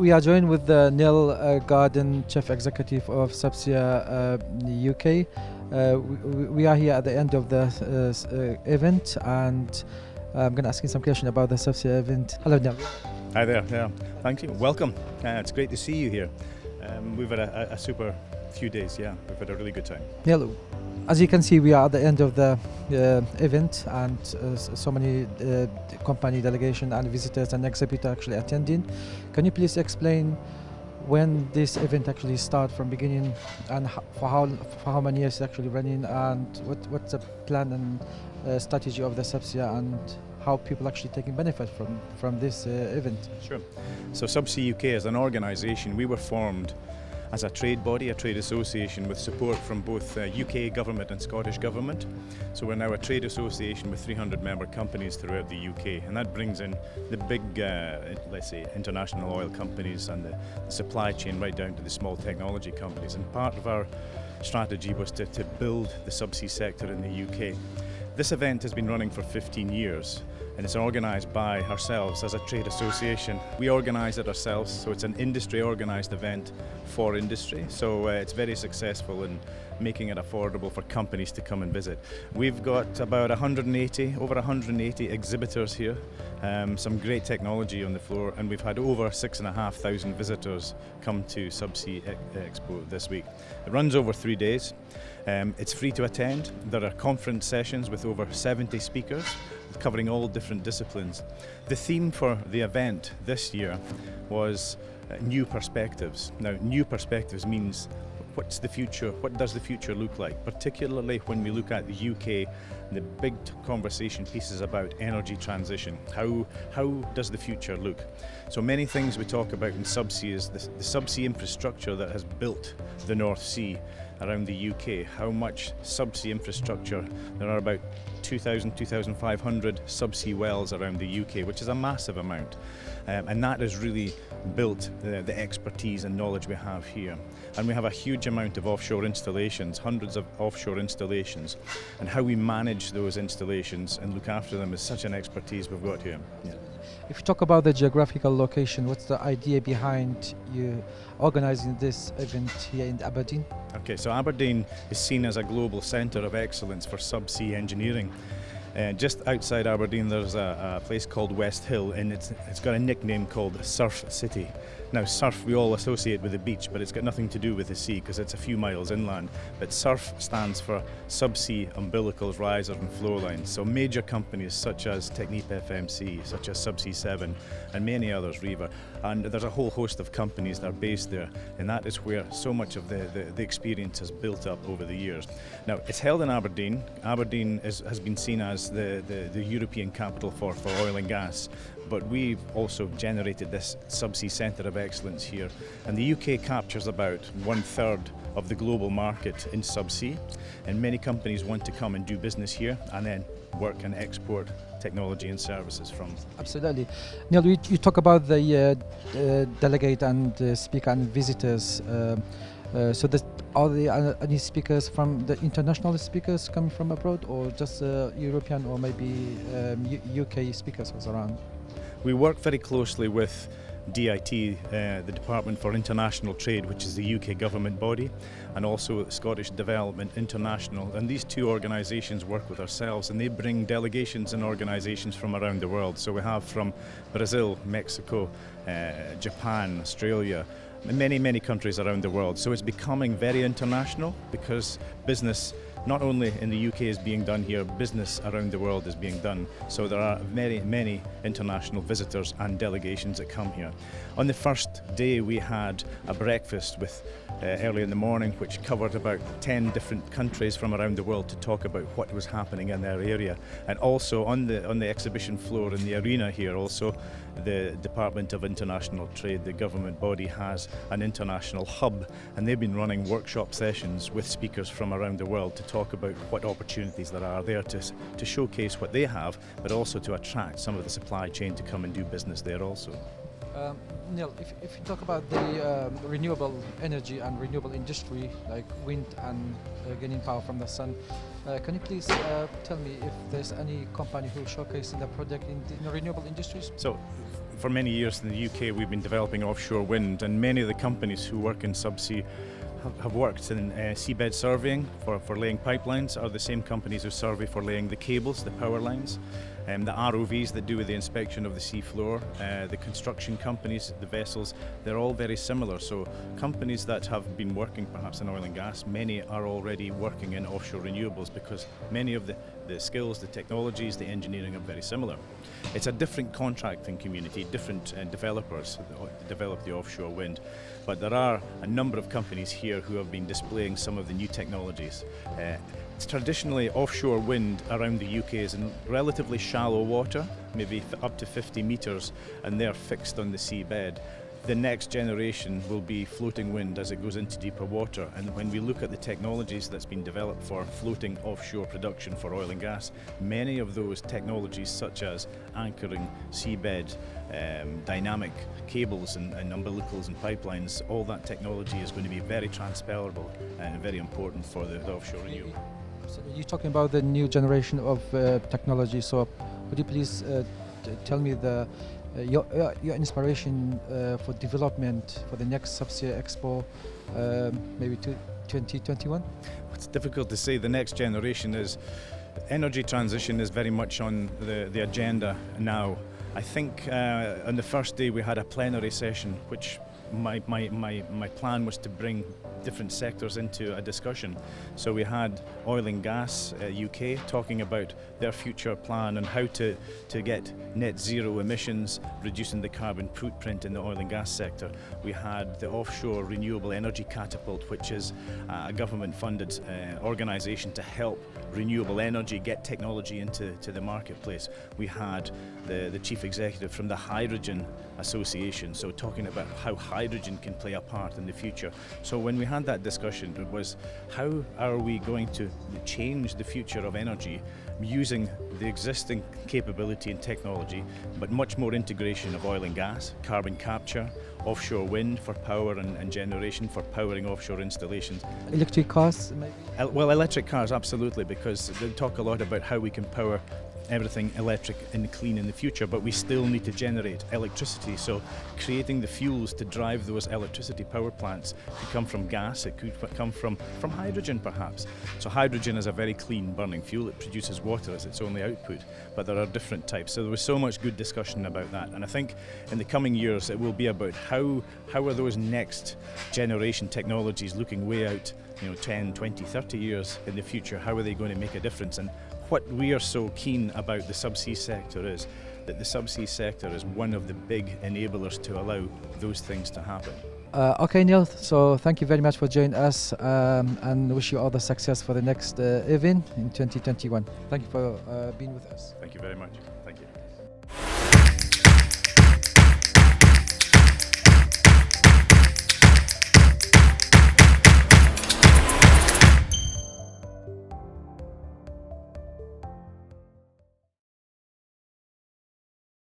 We are joined with Neil Garden, Chief Executive of Subsea UK. We are here at the end of the event, and I'm going to ask you some questions about the Subsea event. Hello, Neil. Hi there. Yeah, thank you. Welcome. It's great to see you here. We've had a super few days. Yeah, we've had a really good time. Neil, as you can see, we are at the end of the event, and so many company delegation and visitors and exhibitors actually attending. Can you please explain when this event actually start from beginning, and for how many years it's actually running, and what's the plan and strategy of the Subsea, and how people actually taking benefit from this event? Sure. So Subsea UK as an organisation, we were formed as a trade body, a trade association with support from both UK government and Scottish government. So we're now a trade association with 300 member companies throughout the UK, and that brings in the big, let's say, international oil companies and the supply chain right down to the small technology companies. And part of our strategy was to build the subsea sector in the UK. This event has been running for 15 years, and it's organised by ourselves as a trade association. We organise it ourselves, so it's an industry organised event for industry. So it's very successful in making it affordable for companies to come and visit. We've got about over 180 exhibitors here, some great technology on the floor, and we've had over 6,500 visitors come to Subsea Expo this week. It runs over 3 days. It's free to attend. There are conference sessions with over 70 speakers covering all different disciplines. The theme for the event this year was new perspectives. Now, new perspectives means what's the future? What does the future look like? Particularly when we look at the UK, the big conversation pieces about energy transition. How does the future look? So many things we talk about in subsea is the subsea infrastructure that has built the North Sea around the UK. How much subsea infrastructure? There are about 2,500 subsea wells around the UK, which is a massive amount. And that has really built the expertise and knowledge we have here. And we have a huge amount of offshore installations, hundreds of offshore installations. And how we manage those installations and look after them is such an expertise we've got here. Yeah. If you talk about the geographical location, what's the idea behind you organising this event here in Aberdeen? Okay, so Aberdeen is seen as a global centre of excellence for subsea engineering. Just outside Aberdeen there's a place called West Hill, and it's got a nickname called Surf City. Now, surf we all associate with the beach, but it's got nothing to do with the sea because it's a few miles inland. But SURF stands for Subsea Umbilicals, Risers and Flow Lines. So major companies such as Technip FMC, such as Subsea 7 and many others, Riva. And there's a whole host of companies that are based there, and that is where so much of the experience has built up over the years. Now, it's held in Aberdeen. Aberdeen has been seen as the European capital for oil and gas. But we've also generated this subsea centre of excellence here. And the UK captures about 1/3 of the global market in subsea. And many companies want to come and do business here and then work and export technology and services from. Absolutely. Neil, you talk about the delegate and speaker and visitors. So are there any speakers from the international speakers coming from abroad, or just European or maybe UK speakers was around? We work very closely with DIT, the Department for International Trade, which is the UK government body, and also Scottish Development International. And these two organisations work with ourselves, and they bring delegations and organisations from around the world. So we have from Brazil, Mexico, Japan, Australia, many countries around the world. So it's becoming very international because business not only in the UK is being done here, business around the world is being done. So there are many international visitors and delegations that come here. On the first day we had a breakfast with early in the morning, which covered about 10 different countries from around the world to talk about what was happening in their area. And also on the exhibition floor in the arena here, also the Department of International Trade, the government body, has an international hub, and they've been running workshop sessions with speakers from around the world to talk about what opportunities there are there to showcase what they have, but also to attract some of the supply chain to come and do business there also. Neil, if you talk about the renewable energy and renewable industry, like wind and getting power from the sun, can you please tell me if there's any company who showcasing the project in the renewable industries? So, for many years in the UK we've been developing offshore wind, and many of the companies who work in subsea have worked in seabed surveying for laying pipelines are the same companies who survey for laying the cables, the power lines, the ROVs that do with the inspection of the sea floor, the construction companies, the vessels, they're all very similar. So companies that have been working perhaps in oil and gas, many are already working in offshore renewables because many of the skills, the technologies, the engineering are very similar. It's a different contracting community, different developers that develop the offshore wind, but there are a number of companies here who have been displaying some of the new technologies. Traditionally, offshore wind around the UK is in relatively shallow water, maybe up to 50 metres, and they're fixed on the seabed. The next generation will be floating wind as it goes into deeper water, and when we look at the technologies that's been developed for floating offshore production for oil and gas, many of those technologies such as anchoring, seabed, dynamic cables and umbilicals and pipelines, all that technology is going to be very transferable and very important for the offshore renewable. So you're talking about the new generation of technology, so would you please tell me your inspiration for development for the next Subsea Expo, maybe 2021? It's difficult to say. The next generation is energy transition is very much on the agenda now. I think on the first day we had a plenary session, which my plan was to bring different sectors into a discussion. So we had oil and gas UK talking about their future plan and how to get net zero emissions, reducing the carbon footprint in the oil and gas sector. We had the offshore renewable energy catapult, which is a government funded organisation to help renewable energy get technology into the marketplace. We had the chief executive from the Hydrogen Association, so talking about how hydrogen can play a part in the future. So when we had that discussion, it was how are we going to change the future of energy using the existing capability and technology, but much more integration of oil and gas, carbon capture, offshore wind for power and generation for powering offshore installations. Electric cars, maybe? Well, electric cars, absolutely, because they talk a lot about how we can power everything electric and clean in the future, but we still need to generate electricity. So creating the fuels to drive those electricity power plants could come from gas, it could come from hydrogen perhaps. So hydrogen is a very clean burning fuel, it produces water as its only output, but there are different types. So there was so much good discussion about that, and I think in the coming years it will be about how are those next generation technologies looking way out, 10, 20, 30 years in the future, how are they going to make a difference? And what we are so keen about the subsea sector is that the subsea sector is one of the big enablers to allow those things to happen. Okay, Neil, so thank you very much for joining us and wish you all the success for the next event in 2021. Thank you for being with us. Thank you very much. Thank you.